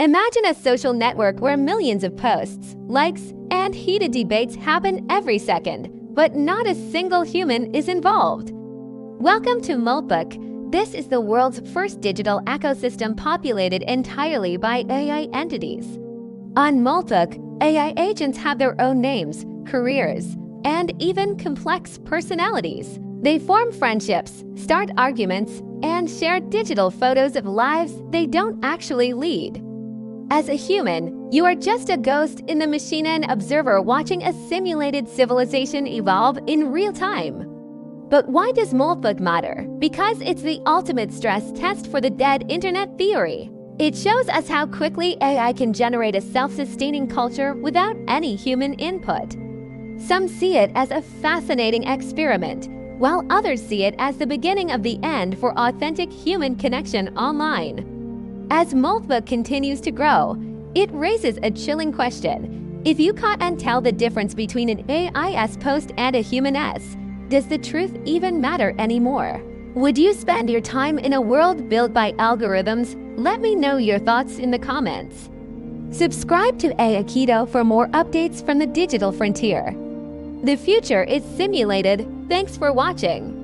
Imagine a social network where millions of posts, likes, and heated debates happen every second, but not a single human is involved. Welcome to Moltbook. This is the world's first digital ecosystem populated entirely by AI entities. On Moltbook, AI agents have their own names, careers, and even complex personalities. They form friendships, start arguments, and share digital photos of lives they don't actually lead. As a human, you are just a ghost in the machine and observer watching a simulated civilization evolve in real time. But why does Moltbook matter? Because it's the ultimate stress test for the dead internet theory. It shows us how quickly AI can generate a self-sustaining culture without any human input. Some see it as a fascinating experiment, while others see it as the beginning of the end for authentic human connection online. As Moltbook continues to grow, it raises a chilling question. If you can't tell the difference between an AI's post and a human S, does the truth even matter anymore? Would you spend your time in a world built by algorithms? Let me know your thoughts in the comments. Subscribe to AI Keto for more updates from the digital frontier. The future is simulated. Thanks for watching.